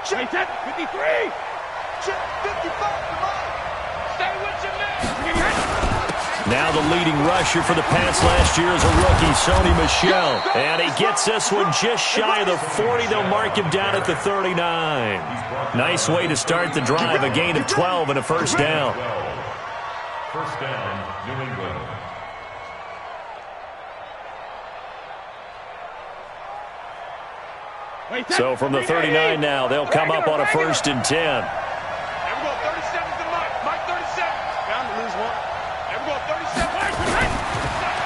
Check that. 53. Check 55. Stay with your man. Now the leading rusher for the Pats last year is a rookie, Sony Michel. And he gets this one just shy of the 40. They'll mark him down at the 39. Nice way to start the drive, a gain of 12 and a first down. First down, New England. So from the 39 now, they'll come up on a 1st and 10.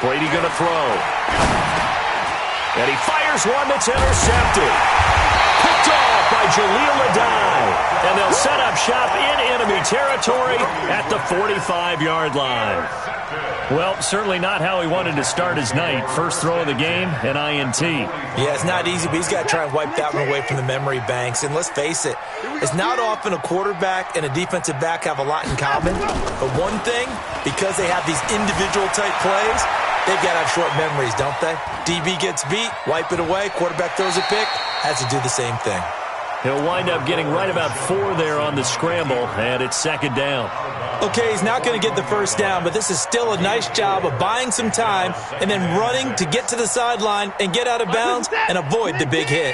Brady going to throw. And he fires one that's intercepted. Picked off by Jaleel Adai. And they'll set up shop in enemy territory at the 45-yard line. Well, certainly not how he wanted to start his night. First throw of the game, an INT. Yeah, it's not easy, but he's got to try and wipe that one away from the memory banks. And let's face it, it's not often a quarterback and a defensive back have a lot in common. But one thing, because they have these individual type plays, they've got to have short memories, don't they? DB gets beat, wipe it away, quarterback throws a pick, has to do the same thing. He'll wind up getting right about 4 there on the scramble, and it's 2nd down. Okay, he's not going to get the first down, but this is still a nice job of buying some time and then running to get to the sideline and get out of bounds and avoid the big hit.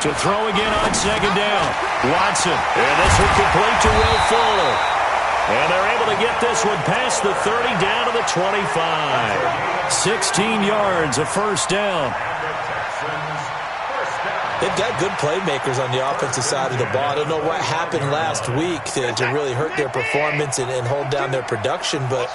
To throw again on 2nd down. Watson, and this will complete to Will Fuller. And they're able to get this one past the 30 down to the 25. 16 yards, a first down. They've got good playmakers on the offensive side of the ball. I don't know what happened last week to really hurt their performance and hold down their production, but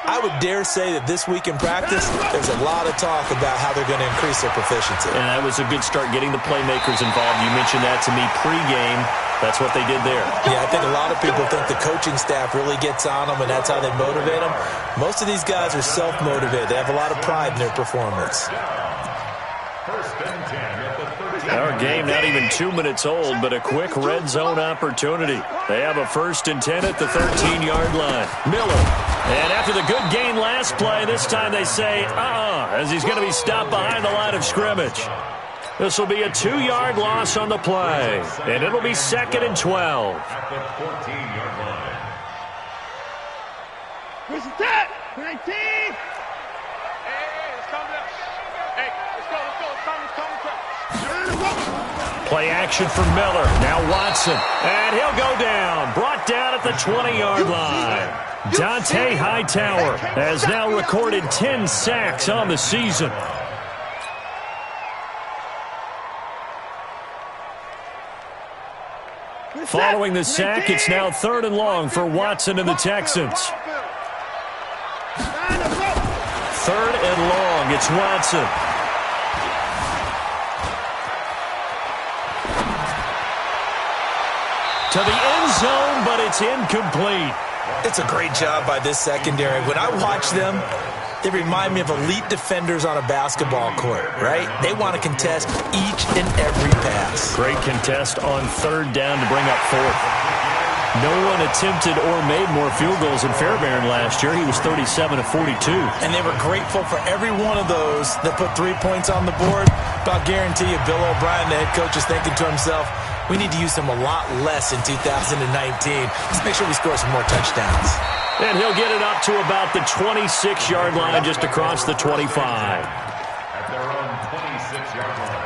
I would dare say that this week in practice, there's a lot of talk about how they're going to increase their proficiency. And that was a good start getting the playmakers involved. You mentioned that to me pregame. That's what they did there. Yeah, I think a lot of people think the coaching staff really gets on them, and that's how they motivate them. Most of these guys are self-motivated. They have a lot of pride in their performance. Our game not even 2 minutes old, but a quick red zone opportunity. They have a 1st and 10 at the 13-yard line. Miller. And after the good gain last play, this time they say, as he's going to be stopped behind the line of scrimmage. This will be a 2-yard loss on the play, and it'll be 2nd and 12. At the 14-yard line. Where's the tap? 19. Hey, let's calm down. Hey, let's go. Play action for Miller. Now Watson. And he'll go down. Brought down at the 20-yard line. Dante Hightower has now recorded 10 sacks on the season. Following the sack, it's now 3rd and long for Watson and the Texans. 3rd and long, it's Watson. To the end zone, but it's incomplete. It's a great job by this secondary. When I watch them, they remind me of elite defenders on a basketball court, right? They want to contest each and every pass. Great contest on 3rd down to bring up 4th. No one attempted or made more field goals than Fairbairn last year. He was 37 of 42. And they were grateful for every one of those that put 3 points on the board. But I'll guarantee you, Bill O'Brien, the head coach, is thinking to himself, we need to use them a lot less in 2019. Let's make sure we score some more touchdowns. And he'll get it up to about the 26-yard line, just across the 25. At their own 26-yard line.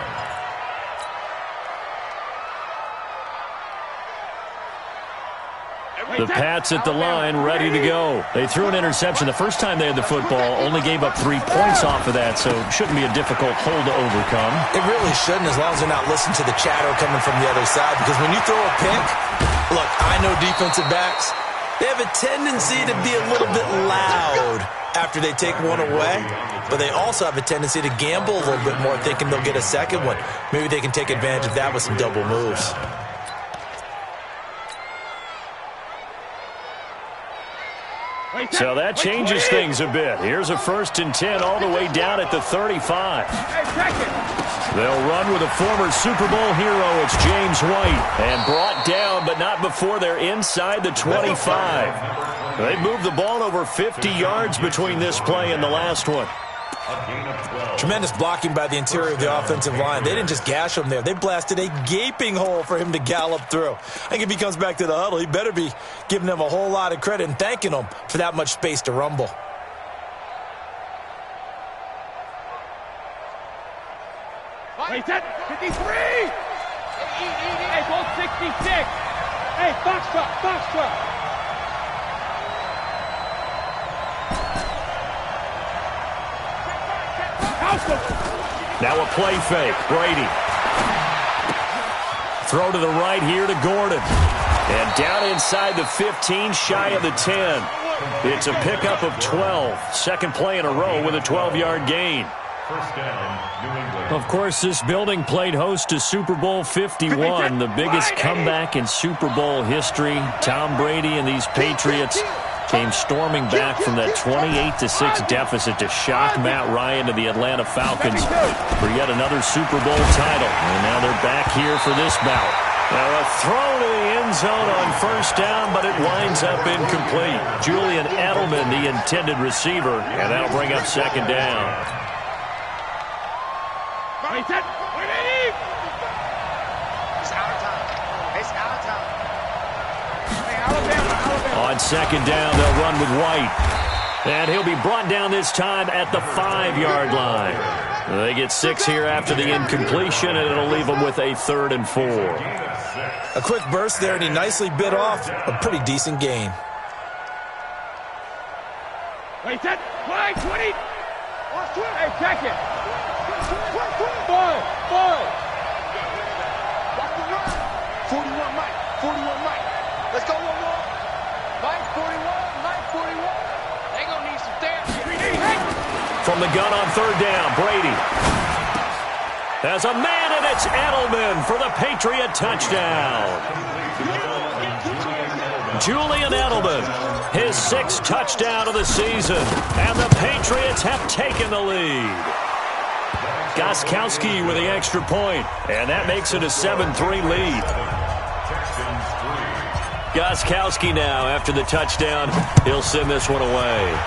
The Pats at the line, ready to go. They threw an interception the first time they had the football, only gave up 3 points off of that, so shouldn't be a difficult hole to overcome. It really shouldn't, as long as they're not listening to the chatter coming from the other side, because when you throw a pick, look, I know defensive backs, they have a tendency to be a little bit loud after they take one away, but they also have a tendency to gamble a little bit more, thinking they'll get a second one. Maybe they can take advantage of that with some double moves. So that changes things a bit. Here's a 1st and 10 all the way down at the 35. They'll run with a former Super Bowl hero. It's James White. And brought down, but not before they're inside the 25. They moved the ball over 50 yards between this play and the last one. A gain of 12. Tremendous blocking by the interior of the offensive line. They didn't just gash him there. They blasted a gaping hole for him to gallop through. I think if he comes back to the huddle, he better be giving them a whole lot of credit and thanking them for that much space to rumble. Wait, that 53! Hey, ball 66! Hey, box truck! Now a play fake. Brady. Throw to the right here to Gordon. And down inside the 15, shy of the 10. It's a pickup of 12. Second play in a row with a 12-yard gain. First down, New England. Of course, this building played host to Super Bowl 51, the biggest comeback in Super Bowl history. Tom Brady and these Patriots came storming back from that 28-6 deficit to shock Matt Ryan to the Atlanta Falcons for yet another Super Bowl title. And now they're back here for this bout. Now a throw to the end zone on first down, but it winds up incomplete. Julian Edelman, the intended receiver, and that'll bring up second down. It's out of time. Hey, Alabama. On second down, they'll run with White. And he'll be brought down this time at the 5-yard line. They get 6 here after the incompletion, and it'll leave them with a 3rd and 4. A quick burst there, and he nicely bit off a pretty decent gain. Wait, that flag 20. Hey, check it. Ball. 41 Mike. Let's go one more. Mike 41. They gonna need some therapy. From the gun on third down, Brady has a man, and it's Edelman for the Patriot touchdown. Julian Edelman, his 6th touchdown of the season, and the Patriots have taken the lead. Gostkowski with the extra point, and that makes it a 7-3 lead. Gostkowski now, after the touchdown, he'll send this one away.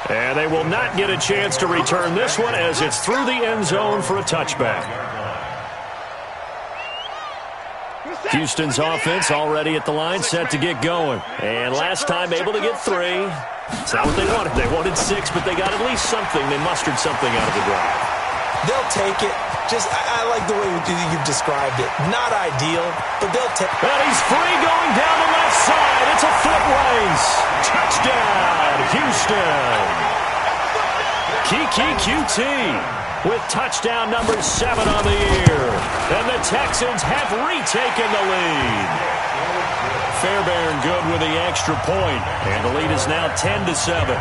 And they will not get a chance to return this one as it's through the end zone for a touchback. Houston's offense already at the line, set to get going. And last time able to get 3. It's not what they wanted. They wanted 6, but they got at least something. They mustered something out of the drive. They'll take it. I like the way you've described it. Not ideal, but they'll take it. And he's free going down the left side. It's a foot race. Touchdown, Houston. Kiki QT with touchdown number 7 on the year. And the Texans have retaken the lead. Fairbairn good with the extra point. And the lead is now 10-7.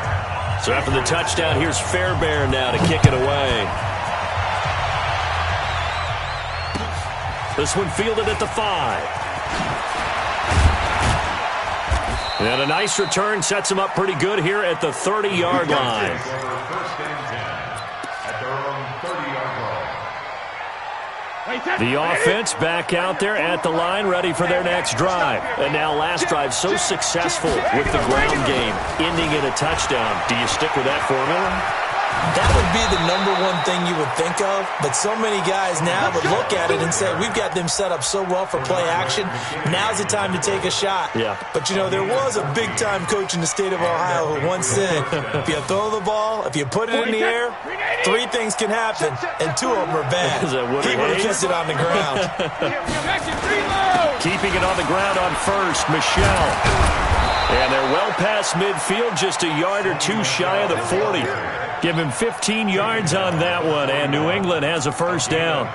So after the touchdown, here's Fairbairn now to kick it away. This one fielded at the 5. And a nice return sets him up pretty good here at the 30-yard line. The offense back out there at the line, ready for their next drive. And now last drive so successful with the ground game, ending in a touchdown. Do you stick with that formula? That would be the #1 thing you would think of, but so many guys now would look at it and say, we've got them set up so well for play action, now's the time to take a shot. Yeah. But, there was a big-time coach in the state of Ohio who once said, if you throw the ball, if you put it in the air, 3 things can happen, and 2 of them are bad. He would have kept it on the ground. Keeping it on the ground on first, Michelle. And they're well past midfield, just a yard or 2 shy of the 40. Give him 15 yards on that one, and New England has a first down.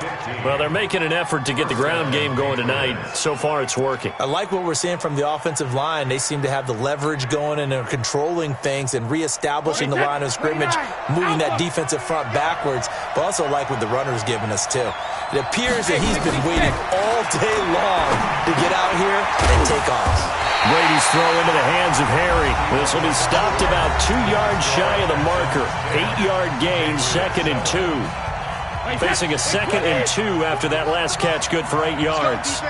Well, they're making an effort to get the ground game going tonight. So far, it's working. I like what we're seeing from the offensive line. They seem to have the leverage going, and they're controlling things and reestablishing the line of scrimmage, moving that defensive front backwards, but also like what the runner's giving us, too. It appears that he's been waiting all day long to get out here and take off. Brady's throw into the hands of Harry. This will be stopped about 2 yards shy of the marker. 8-yard gain, 2nd and 2. Facing a 2nd and 2 after that last catch, good for 8 yards.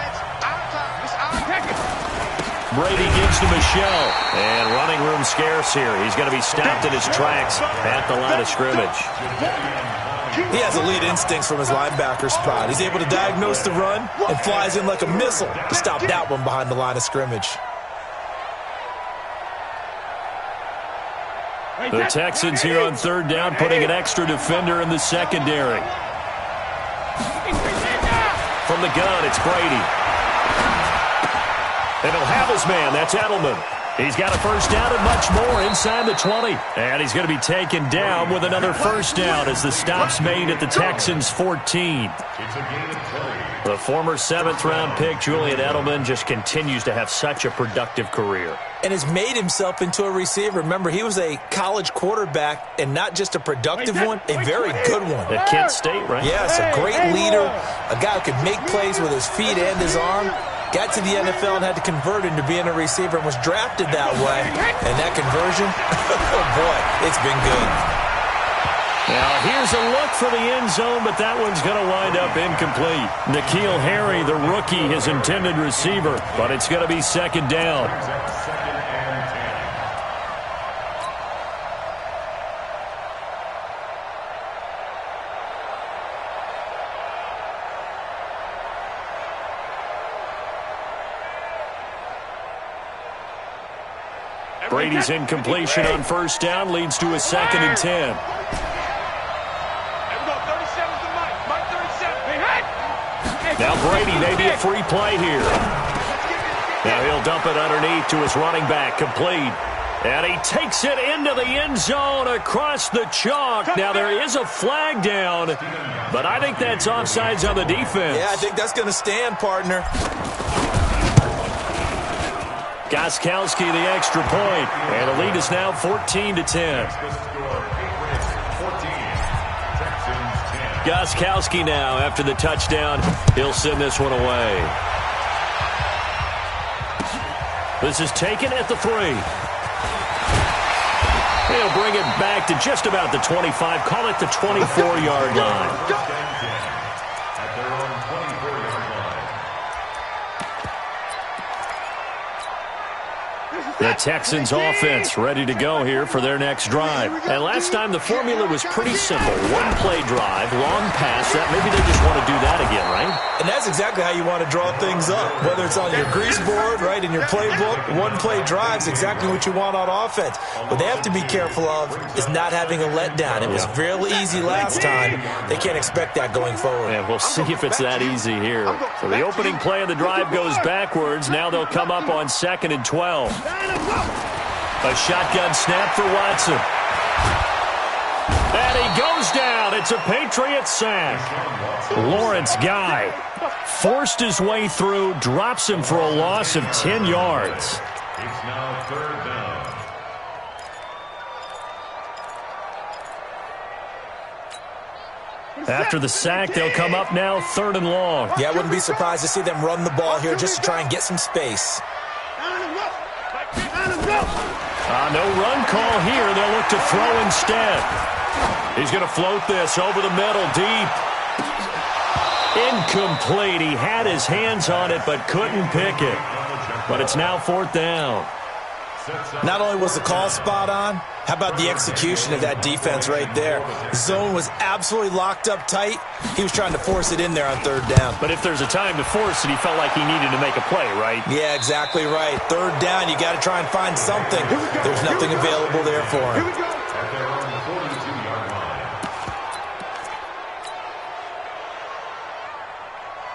Brady gives to Michelle. And running room scarce here. He's going to be stopped in his tracks at the line of scrimmage. He has elite instincts from his linebacker spot. He's able to diagnose the run and flies in like a missile to stop that one behind the line of scrimmage. The Texans here on third down, putting an extra defender in the secondary. From the gun, it's Brady. And he'll have his man. That's Edelman. He's got a first down and much more inside the 20. And he's going to be taken down with another first down as the stop's made at the Texans' 14. The former 7th-round pick, Julian Edelman, just continues to have such a productive career. And has made himself into a receiver. Remember, he was a college quarterback, and not just a productive one, a very good one. At Kent State, right? Yes, a great leader, a guy who could make plays with his feet and his arm. Got to the NFL and had to convert into being a receiver and was drafted that way. And that conversion, oh boy, it's been good. Now, here's a look for the end zone, but that one's going to wind up incomplete. N'Keal Harry, the rookie, his intended receiver, but it's going to be second down. Brady's incompletion on first down leads to a 2nd and 10. Now Brady may be a free play here. Now he'll dump it underneath to his running back, complete. And he takes it into the end zone across the chalk. Now there is a flag down, but I think that's offsides on the defense. Yeah, I think that's going to stand, partner. Gostkowski the extra point, and the lead is now 14-10. Gostkowski now, after the touchdown, he'll send this one away. This is taken at the 3. He'll bring it back to just about the 25, call it the 24-yard line. The Texans offense ready to go here for their next drive. And last time the formula was pretty simple. One-play drive, long pass. That maybe they just want to do that again, right? And that's exactly how you want to draw things up. Whether it's on your grease board, right, in your playbook, one-play drive's exactly what you want on offense. What they have to be careful of is not having a letdown. It was fairly easy last time. They can't expect that going forward. And we'll see if it's that easy here. So the opening play of the drive goes backwards. Now they'll come up on 2nd and 12. A shotgun snap for Watson. And he goes down. It's a Patriot sack. Lawrence Guy forced his way through, drops him for a loss of 10 yards. It's now 3rd down. After the sack, they'll come up now 3rd and long. Yeah, I wouldn't be surprised to see them run the ball here just to try and get some space. No run call here. They'll look to throw instead. He's going to float this over the middle, deep. Incomplete. He had his hands on it but couldn't pick it. But it's now 4th down. Not only was the call spot on, how about the execution of that defense right there? Zone was absolutely locked up tight. He was trying to force it in there on 3rd down. But if there's a time to force it, he felt like he needed to make a play, right? Yeah, exactly right. 3rd down, you got to try and find something. There's nothing available there for him.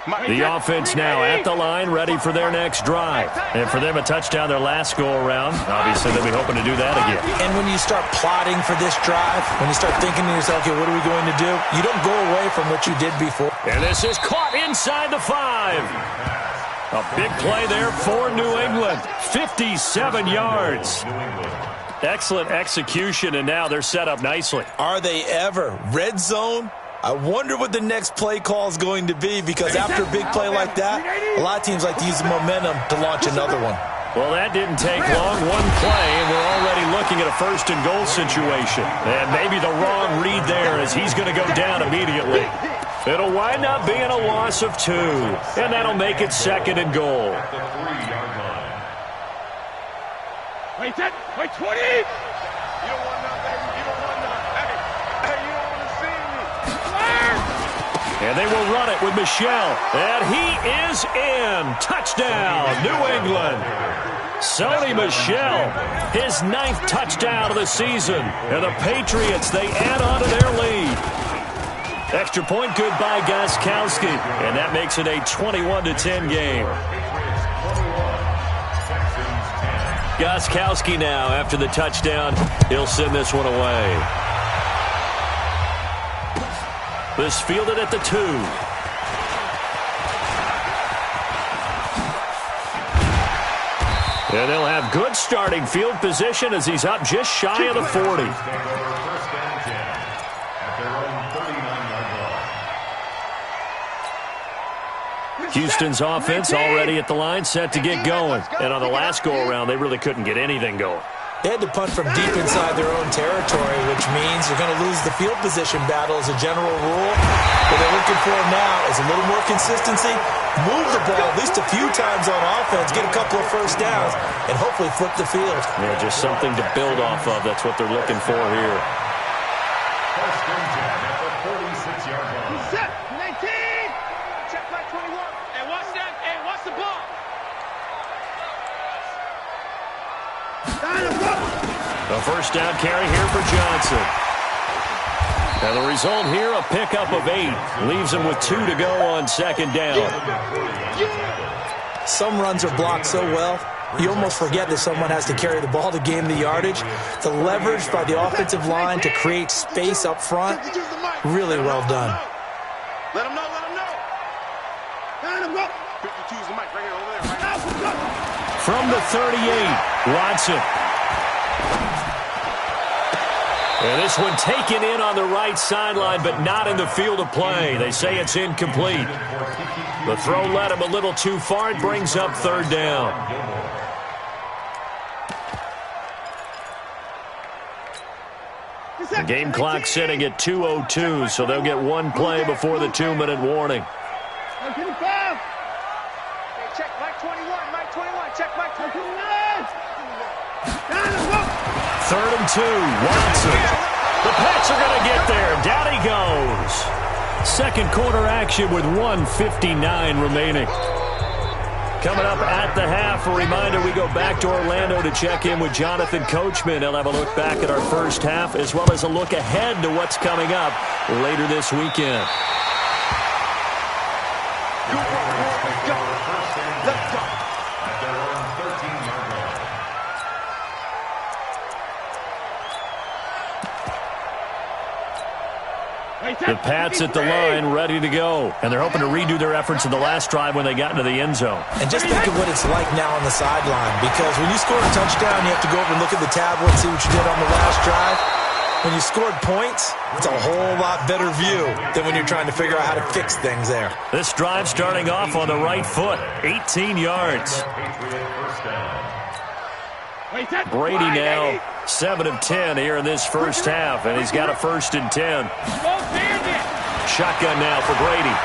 The offense now at the line, ready for their next drive. And for them, a touchdown their last go-around. Obviously, they'll be hoping to do that again. And when you start plotting for this drive, when you start thinking to yourself, okay, what are we going to do? You don't go away from what you did before. And this is caught inside the 5. A big play there for New England. 57 yards. Excellent execution, and now they're set up nicely. Are they ever? Red zone? I wonder what the next play call is going to be, because after a big play like that, a lot of teams like to use the momentum to launch another one. Well, that didn't take long. One play, and we're already looking at a 1st and goal situation. And maybe the wrong read there as he's going to go down immediately. It'll wind up being a loss of 2, and that'll make it 2nd and goal. Wait, 10. Wait, 20. You don't want none, baby. You don't want none. Hey, you don't want to see me. And they will run it with Michel. And he is in. Touchdown, New England. Sony Michel, his 9th touchdown of the season. And the Patriots, they add on to their lead. Extra point good by Gostkowski. And that makes it a 21-10 game. Gostkowski now, after the touchdown, he'll send this one away. This fielded at the 2. And they'll have good starting field position as he's up just shy of the 40. Houston's offense already at the line, set to get going. And on the last go-around, they really couldn't get anything going. They had to punt from deep inside their own territory, which means you're going to lose the field position battle as a general rule. What they're looking for now is a little more consistency, move the ball at least a few times on offense, get a couple of first downs, and hopefully flip the field. Yeah, just something to build off of. That's what they're looking for here. First and 10 at the 46-yard line. Set. 19. Check back 21. Hey, watch that. Hey, watch the ball. A first down carry here for Johnson. And the result here, a pickup of 8. Leaves him with 2 to go on second down. Some runs are blocked so well, you almost forget that someone has to carry the ball to gain the yardage. The leverage by the offensive line to create space up front, really well done. Let him know, let him know. Let him go. 52's the mic right here, over there, right now. From the 38, Watson. And this one taken in on the right sideline, but not in the field of play. They say it's incomplete. The throw led him a little too far. It brings up third down. The game clock sitting at 2:02, so they'll get one play before the 2-minute warning. Check Mike 21, Mike 21, check Mike 21. Third and 2, Watson. The Pats are going to get there. Down he goes. Second quarter action with 1:59 remaining. Coming up at the half, a reminder, we go back to Orlando to check in with Jonathan Coachman. He'll have a look back at our first half as well as a look ahead to what's coming up later this weekend. Let's go. At their own 13-yard line. The Pats at the line, ready to go. And they're hoping to redo their efforts in the last drive when they got into the end zone. And just think of what it's like now on the sideline, because when you score a touchdown, you have to go over and look at the tablet, see what you did on the last drive. When you scored points, it's a whole lot better view than when you're trying to figure out how to fix things there. This drive starting off on the right foot, 18 yards. Brady now 7 of 10 here in this first half, and he's got a 1st and 10. Shotgun now for Brady.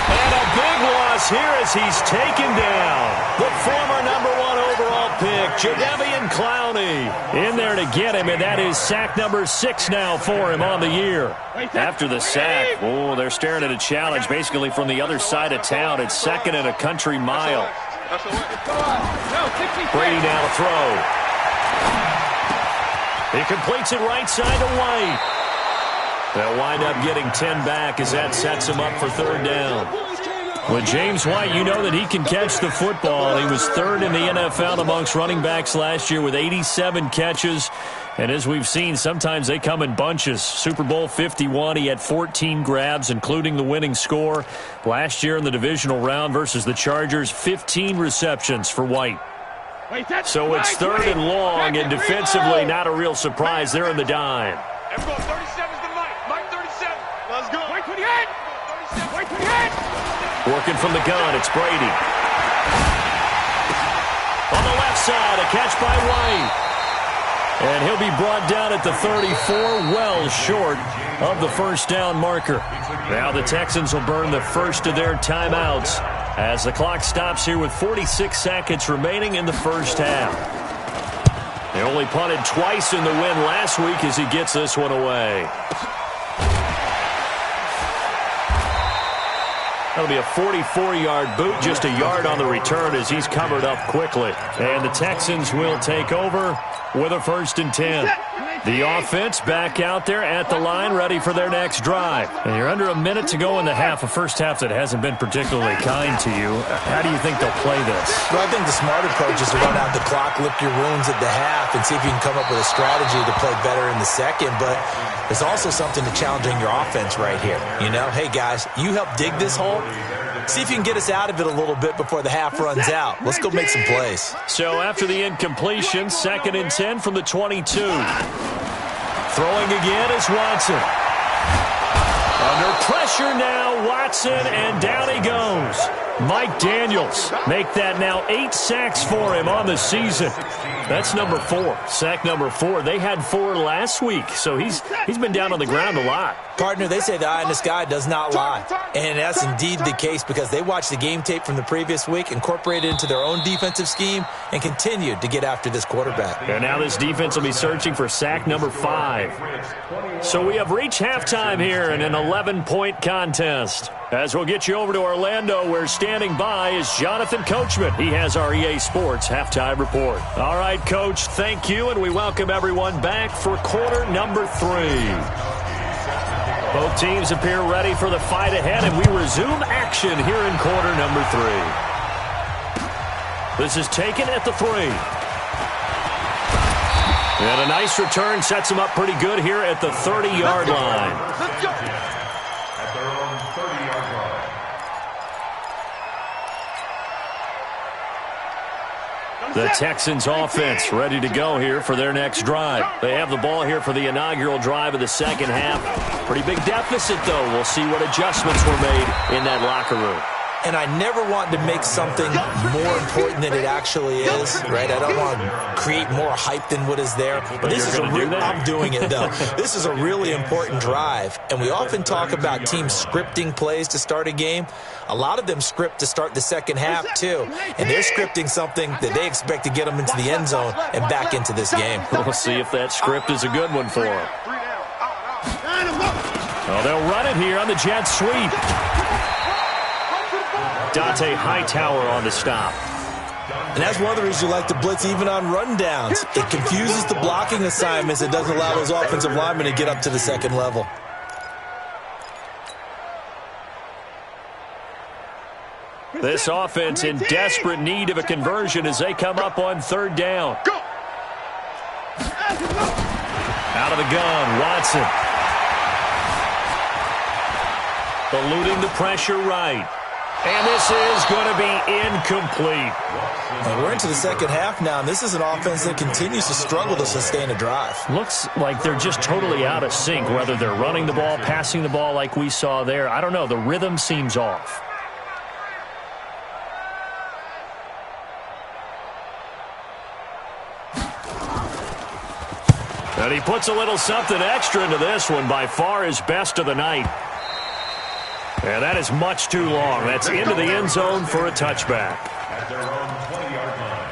And a big loss here as he's taken down. The former #1 overall pick, Jadeveon Clowney, in there to get him, and that is sack number 6 now for him on the year. After the sack, oh, they're staring at a challenge basically from the other side of town. It's 2nd and a country mile. Brady now to throw. He completes it right side to White. They'll wind up getting 10 back as that sets him up for third down. With James White, you know that he can catch the football. He was 3rd in the NFL amongst running backs last year with 87 catches. And as we've seen, sometimes they come in bunches. Super Bowl 51, he had 14 grabs, including the winning score. Last year in the divisional round versus the Chargers, 15 receptions for White. So it's 3rd and long, and defensively, not a real surprise. They're in the dime. Everyone, 37's the Mike. Mike 37. Let's go. Mike 28. 37. Mike 28. Working from the gun, it's Brady. On the left side, a catch by White. And he'll be brought down at the 34, well short of the first down marker. Now the Texans will burn the first of their timeouts as the clock stops here with 46 seconds remaining in the first half. They only punted twice in the win last week as he gets this one away. That'll be a 44-yard boot, just a yard on the return as he's covered up quickly. And the Texans will take over with a 1st and 10. The offense back out there at the line, ready for their next drive. And you're under a minute to go in the half, a first half that hasn't been particularly kind to you. How do you think they'll play this? Well, I think the smart approach is to run out the clock, lick your wounds at the half, and see if you can come up with a strategy to play better in the second. But there's also something to challenging your offense right here. You know, hey, guys, you help dig this hole. See if you can get us out of it a little bit before the half runs out. Let's go make some plays. So after the incompletion, 2nd and 10 from the 22. Throwing again is Watson. Under pressure now, Watson, and down he goes. Mike Daniels make that now 8 sacks for him on the season. That's number 4, sack number 4. They had 4 last week, so he's been down on the ground a lot. Partner, they say the eye in the sky does not lie. And that's indeed the case because they watched the game tape from the previous week, incorporated it into their own defensive scheme, and continued to get after this quarterback. And now this defense will be searching for sack number 5. So we have reached halftime here in an 11-point contest. As we'll get you over to Orlando, where standing by is Jonathan Coachman. He has our EA Sports halftime report. All right, Coach, thank you, and we welcome everyone back for quarter number 3. Both teams appear ready for the fight ahead, and we resume action here in quarter number 3. This is taken at the 3. And a nice return sets him up pretty good here at the 30-yard line. At their own 30-yard line. The Texans offense ready to go here for their next drive. They have the ball here for the inaugural drive of the second half. Pretty big deficit, though. We'll see what adjustments were made in that locker room. And I never want to make something more important than it actually is, right? I don't want to create more hype than what is there. But this is I'm doing it, though. This is a really important drive. And we often talk about teams scripting plays to start a game. A lot of them script to start the second half, too. And they're scripting something that they expect to get them into the end zone and back into this game. We'll see if that script is a good one for them. Well, they'll run it here on the jet sweep. Dante Hightower on the stop. And that's one of the reasons you like to blitz even on rundowns. It confuses the blocking assignments. It doesn't allow those offensive linemen to get up to the second level. This offense in desperate need of a conversion as they come up on 3rd down. Out of the gun, Watson. Eluding the pressure right. And this is going to be incomplete. And we're into the second half now, and this is an offense that continues to struggle to sustain a drive. Looks like they're just totally out of sync, whether they're running the ball, passing the ball like we saw there. I don't know. The rhythm seems off. And he puts a little something extra into this one, by far his best of the night. And that is much too long. That's into the end zone for a touchback. At their own 20-yard line.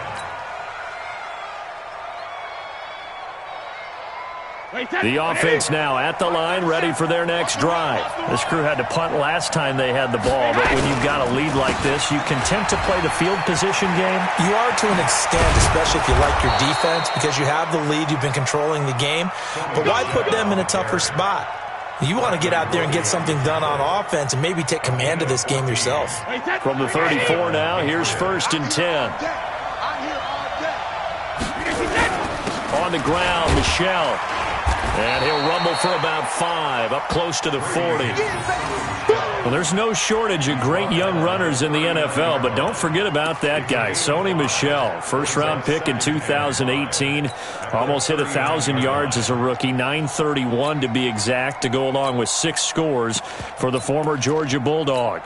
The offense now at the line, ready for their next drive. This crew had to punt last time they had the ball, but when you've got a lead like this, you content to play the field position game? You are to an extent, especially if you like your defense, because you have the lead, you've been controlling the game. But why put them in a tougher spot? You want to get out there and get something done on offense and maybe take command of this game yourself. From the 34 now, here's 1st and 10. On the ground, Michel. And he'll rumble for about 5, up close to the 40. Well, there's no shortage of great young runners in the NFL, but don't forget about that guy, Sony Michel. First-round pick in 2018. Almost hit 1,000 yards as a rookie, 931 to be exact, to go along with 6 scores for the former Georgia Bulldog.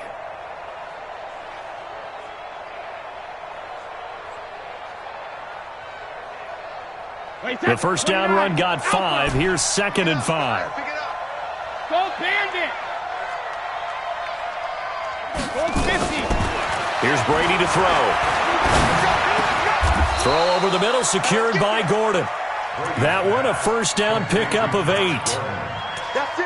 The first down run got 5. Here's 2nd and 5. Go Bandit! Go 50! Here's Brady to throw. Throw over the middle, secured by Gordon. That one, a first down pickup of 8.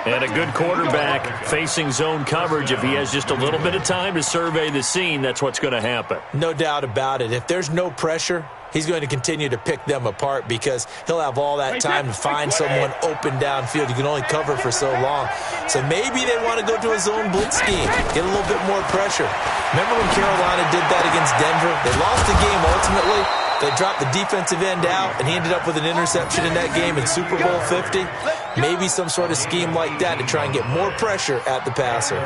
And a good quarterback facing zone coverage. If he has just a little bit of time to survey the scene, that's what's going to happen. No doubt about it. If there's no pressure, he's going to continue to pick them apart because he'll have all that time to find someone open downfield. You can only cover for so long. So maybe they want to go to a zone blitz scheme, get a little bit more pressure. Remember when Carolina did that against Denver? They lost the game ultimately. They dropped the defensive end out, and he ended up with an interception in that game in Super Bowl 50. Maybe some sort of scheme like that to try and get more pressure at the passer.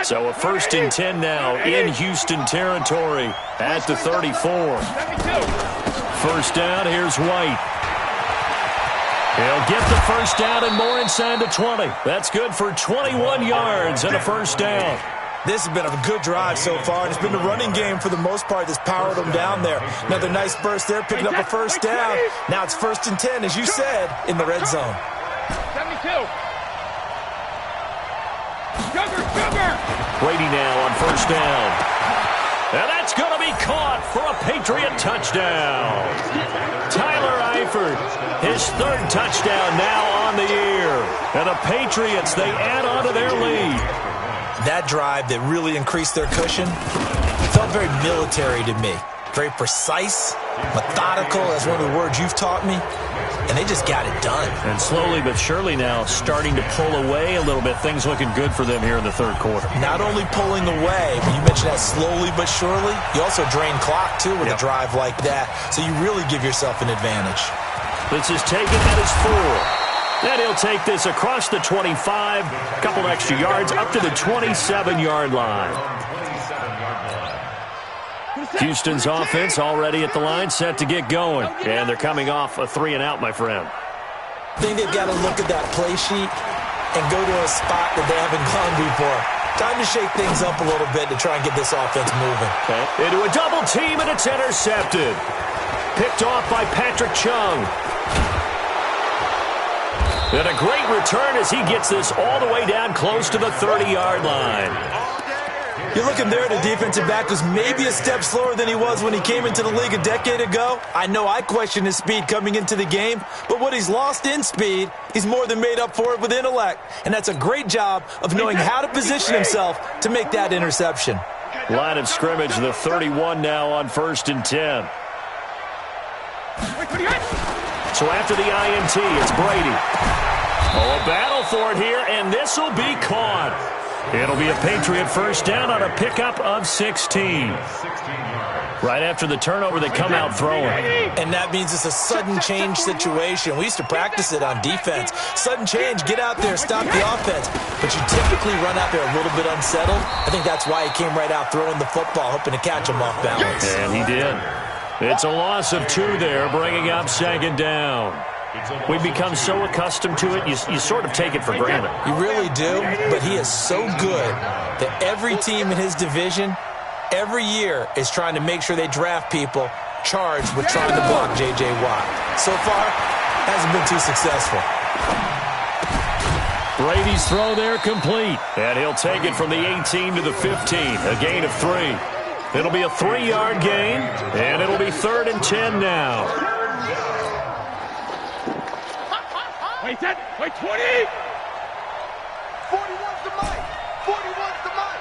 So a 1st and 10 now in Houston territory at the 34. First down, here's White. He'll get the first down and more inside the 20. That's good for 21 yards and a first down. This has been a good drive so far, and it's been the running game for the most part that's powered them down there. Another nice burst there, picking up a first down. Now it's 1st and 10, as you said, in the red zone. 72. Brady now on first down. And that's going to be caught for a Patriot touchdown. Tyler Eifert, his 3rd touchdown now on the year. And the Patriots, they add on to their lead. That drive that really increased their cushion felt very military to me. Very precise, methodical, that's one of the words you've taught me. And they just got it done. And slowly but surely now starting to pull away a little bit. Things looking good for them here in the 3rd quarter. Not only pulling away, but you mentioned that slowly but surely. You also drain clock, too, with a drive like that. So you really give yourself an advantage. This is taken at his 4. Then he'll take this across the 25, a couple extra yards, up to the 27-yard line. Houston's offense already at the line, set to get going. And they're coming off a 3-and-out, my friend. I think they've got to look at that play sheet and go to a spot that they haven't gone before. Time to shake things up a little bit to try and get this offense moving. Okay. Into a double team, and it's intercepted. Picked off by Patrick Chung. And a great return as he gets this all the way down close to the 30-yard line. You're looking there at a defensive back who's maybe a step slower than he was when he came into the league a decade ago. I know I questioned his speed coming into the game, but what he's lost in speed, he's more than made up for it with intellect. And that's a great job of knowing how to position himself to make that interception. Line of scrimmage, the 31 now on 1st and 10. So after the INT, it's Brady. Oh, a battle for it here, and this will be caught. It'll be a Patriot first down on a pickup of 16. Right after the turnover, they come out throwing. And that means it's a sudden change situation. We used to practice it on defense. Sudden change, get out there, stop the offense. But you typically run out there a little bit unsettled. I think that's why he came right out throwing the football, hoping to catch him off balance. And he did. It's a loss of 2 there, bringing up 2nd down. We've become so accustomed to it, you sort of take it for granted. You really do, but he is so good that every team in his division, every year, is trying to make sure they draft people charged with trying to block J.J. Watt. So far, hasn't been too successful. Brady's throw there complete, and he'll take it from the 18 to the 15, a gain of 3. It'll be a 3-yard gain, and it'll be 3rd and 10 now. Wait, 20! 41's the mic! 41's the mic!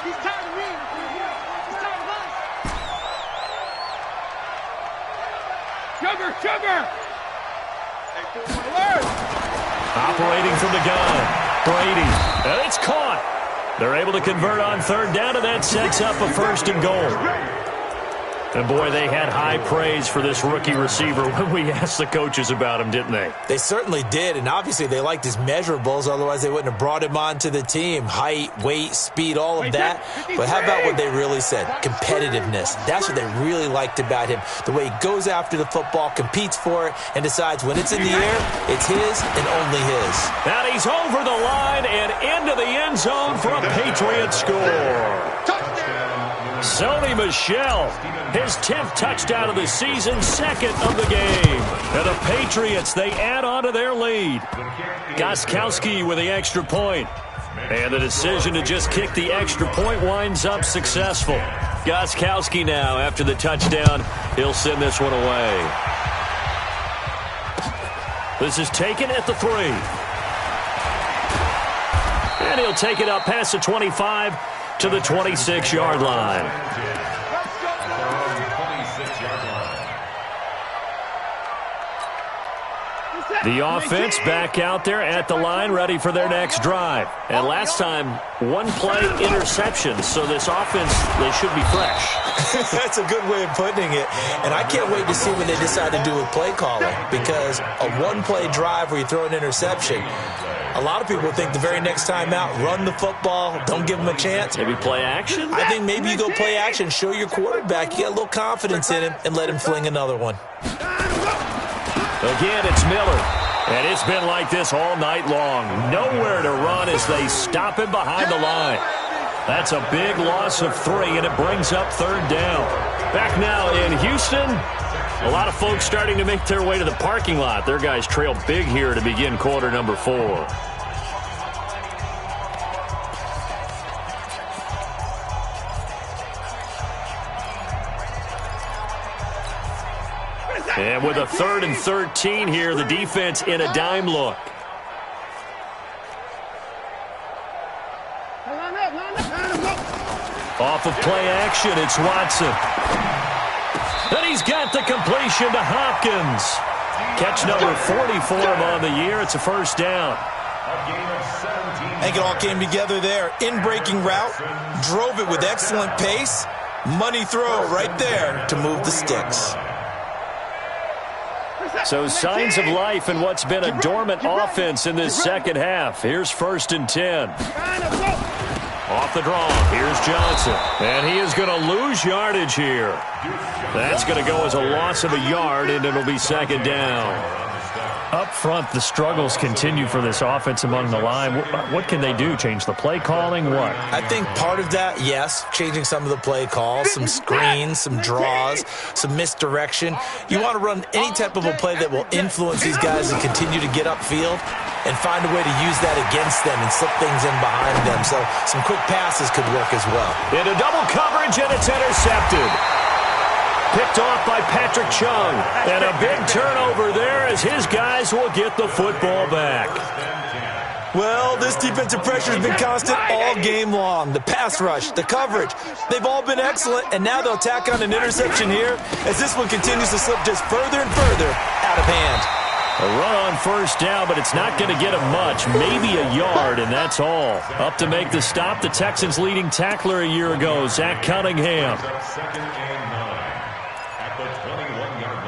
He's tired of me! He's tired of us! Sugar! Alert! Operating from the gun, Brady, and it's caught. They're able to convert on 3rd down, and that sets up a 1st and goal. And, boy, they had high praise for this rookie receiver when we asked the coaches about him, didn't they? They certainly did, and obviously they liked his measurables. Otherwise, they wouldn't have brought him onto the team. Height, weight, speed, all of that. But how about what they really said? Competitiveness. That's what they really liked about him. The way he goes after the football, competes for it, and decides when it's in the air, it's his and only his. And he's over the line and into the end zone for a Patriot score. Touchdown! Sony Michel, his 10th touchdown of the season, second of the game. And the Patriots, they add on to their lead. Gostkowski with the extra point. And the decision to just kick the extra point winds up successful. Gostkowski now, after the touchdown, he'll send this one away. This is taken at the 3. And he'll take it up past the 25 to the 26-yard line. The offense back out there at the line, ready for their next drive. And last time, one-play interception, so this offense, they should be fresh. That's a good way of putting it. And I can't wait to see what they decide to do with play calling, because a one-play drive where you throw an interception, a lot of people think the very next time out, run the football, don't give them a chance. Maybe play action? I think maybe you go play action, show your quarterback, you get a little confidence in him, and let him fling another one. Again, it's Miller. And it's been like this all night long. Nowhere to run as they stop him behind the line. That's a big loss of 3, and it brings up 3rd down. Back now in Houston. A lot of folks starting to make their way to the parking lot. Their guys trail big here to begin quarter number 4. And with a 3rd and 13 here, the defense in a dime look. Off of play action, it's Watson. Then he's got the completion to Hopkins. Catch number 44 on the year. It's a 1st down. I think it all came together there. In-breaking route, drove it with excellent pace. Money throw right there to move the sticks. So signs of life in what's been a dormant offense in this second half. Here's 1st and 10. Off the draw, here's Johnson. And he is going to lose yardage here. That's going to go as a loss of a yard, and it'll be 2nd down. Up front, the struggles continue for this offense among the line. What can they do? Change the play calling? What? I think part of that, yes, changing some of the play calls, some screens, some draws, some misdirection. You want to run any type of a play that will influence these guys and continue to get upfield and find a way to use that against them and slip things in behind them. So some quick passes could work as well. Into double coverage, and it's intercepted. Picked off by Patrick Chung. And a big turnover there as his guys will get the football back. Well, this defensive pressure has been constant all game long. The pass rush, the coverage, they've all been excellent, and now they'll tack on an interception here as this one continues to slip just further and further out of hand. A run on 1st down, but it's not going to get him much, maybe a yard, and that's all. Up to make the stop, the Texans' leading tackler a year ago, Zach Cunningham. 2nd and 9 at the 21-yard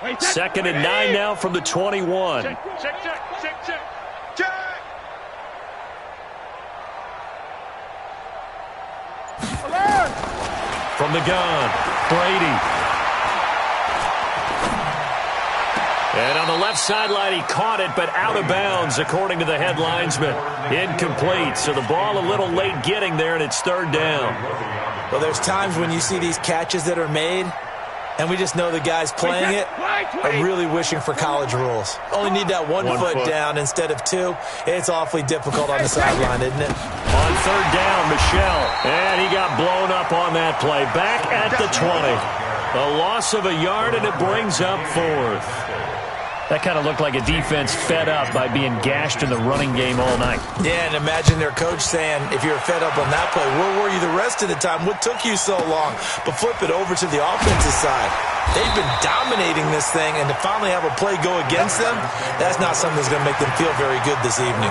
line. Second and 9 now from the 21. Check. From the gun, Brady. And on the left sideline, he caught it, but out of bounds, according to the head linesman. Incomplete, so the ball a little late getting there, and it's 3rd down. Well, there's times when you see these catches that are made, and we just know the guys playing it are really wishing for college rules. Only need that one foot down instead of 2. It's awfully difficult on the sideline, isn't it? On 3rd down, Michel. And he got blown up on that play. Back at the 20. A loss of a yard, and it brings up 4th. That kind of looked like a defense fed up by being gashed in the running game all night. Yeah, and imagine their coach saying, if you're fed up on that play, where were you the rest of the time? What took you so long? But flip it over to the offensive side. They've been dominating this thing, and to finally have a play go against them, that's not something that's going to make them feel very good this evening.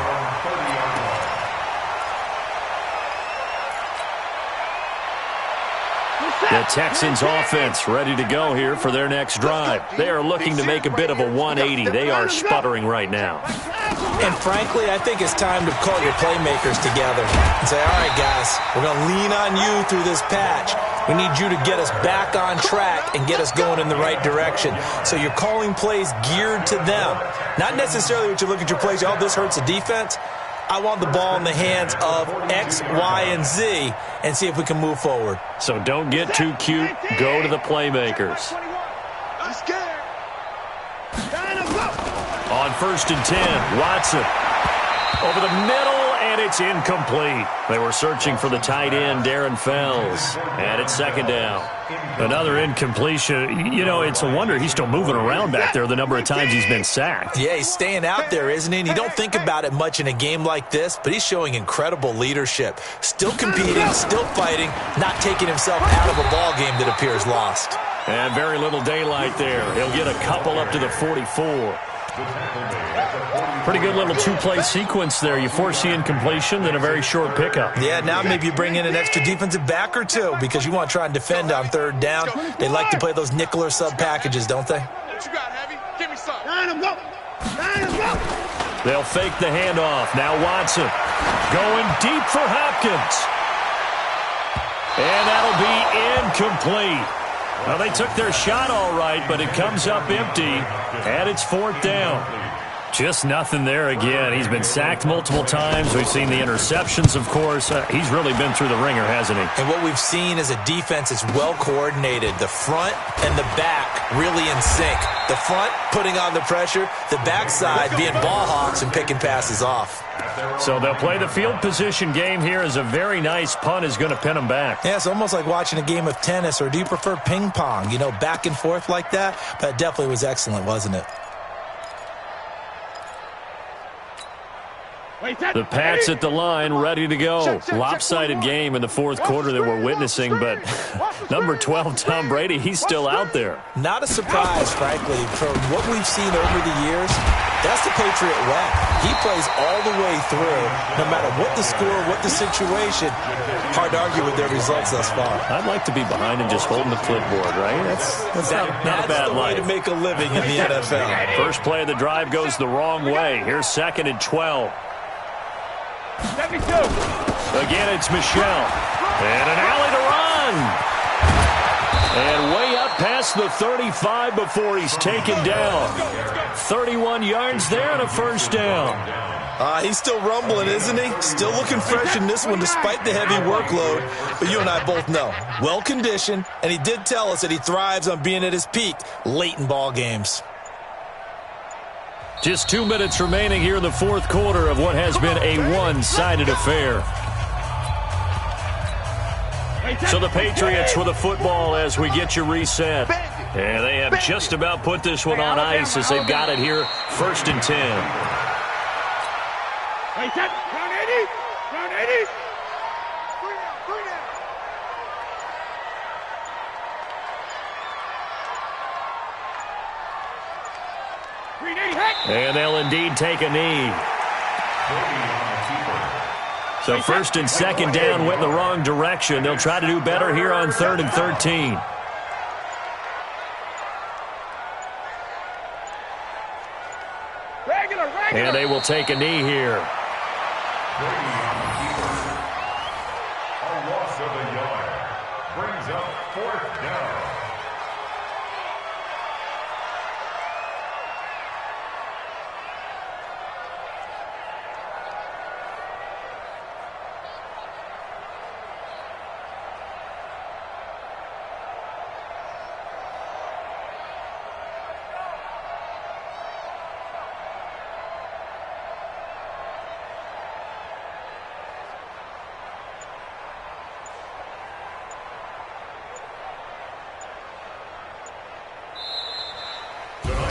The Texans offense ready to go here for their next drive. They are looking to make a bit of a 180. They are sputtering right now. And frankly, I think it's time to call your playmakers together and say, all right, guys, we're going to lean on you through this patch. We need you to get us back on track and get us going in the right direction. So you're calling plays geared to them. Not necessarily what you look at your plays, oh, this hurts the defense. I want the ball in the hands of X, Y, and Z and see if we can move forward. So don't get too cute. Go to the playmakers. I'm scared. On 1st and 10, Watson. Over the middle, and it's incomplete. They were searching for the tight end, Darren Fells. And it's 2nd down. Another incompletion. You know, it's a wonder he's still moving around back there the number of times he's been sacked. Yeah, he's staying out there, isn't he? And you don't think about it much in a game like this, but he's showing incredible leadership. Still competing, still fighting, not taking himself out of a ball game that appears lost. And very little daylight there. He'll get a couple up to the 44. Pretty good little two-play sequence there. You force the incompletion, then a very short pickup. Yeah, now maybe you bring in an extra defensive back or two because you want to try and defend on 3rd down. They like to play those nickel or sub packages, don't they? What you got, Heavy? Give me some. They'll fake the handoff. Now Watson going deep for Hopkins. And that'll be incomplete. Well, they took their shot all right, but it comes up empty, and it's 4th down. Just nothing there again. He's been sacked multiple times. We've seen the interceptions, of course. He's really been through the ringer, hasn't he? And what we've seen is a defense that's well coordinated. The front and the back really in sync. The front putting on the pressure, the backside being ball hawks and picking passes off. So they'll play the field position game here as a very nice punt is going to pin them back. Yeah, it's almost like watching a game of tennis, or do you prefer ping pong? You know, back and forth like that? But it definitely was excellent, wasn't it? The Pats at the line, ready to go. Lopsided game in the 4th quarter that we're witnessing, but number 12, Tom Brady, he's still out there. Not a surprise, frankly. From what we've seen over the years, that's the Patriot way. He plays all the way through, no matter what the score, what the situation. Hard to argue with their results thus far. I'd like to be behind and just holding the clipboard, right? That's not a bad life. Way to make a living in the NFL. First play of the drive goes the wrong way. Here's 2nd and 12. Again, it's Michelle. And an alley to run. And way up past the 35 before he's taken down. 31 yards there and a 1st down. He's still rumbling, isn't he? Still looking fresh in this one despite the heavy workload. But you and I both know, well-conditioned, and he did tell us that he thrives on being at his peak late in ball games. Just 2 minutes remaining here in the 4th quarter of what has been a one-sided affair. So the Patriots with the football as we get you reset. And they have just about put this one on ice as they've got it here, 1st and 10. Round 80. Round 80. And they'll indeed take a knee. So 1st and 2nd down went in the wrong direction. They'll try to do better here on 3rd and 13. And they will take a knee here. A loss of a yard brings up 4th down.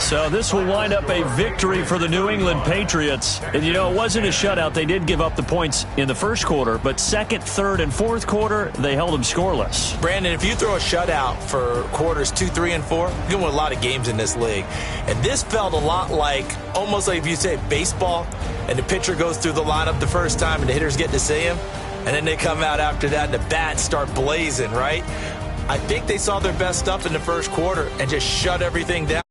So this will wind up a victory for the New England Patriots. And, you know, it wasn't a shutout. They did give up the points in the 1st quarter, but 2nd, 3rd, and 4th quarter, they held them scoreless. Brandon, if you throw a shutout for quarters 2, 3, and 4, you're going to win a lot of games in this league. And this felt a lot like, almost like if you say baseball, and the pitcher goes through the lineup the first time and the hitters get to see him, and then they come out after that and the bats start blazing, right? I think they saw their best stuff in the 1st quarter and just shut everything down.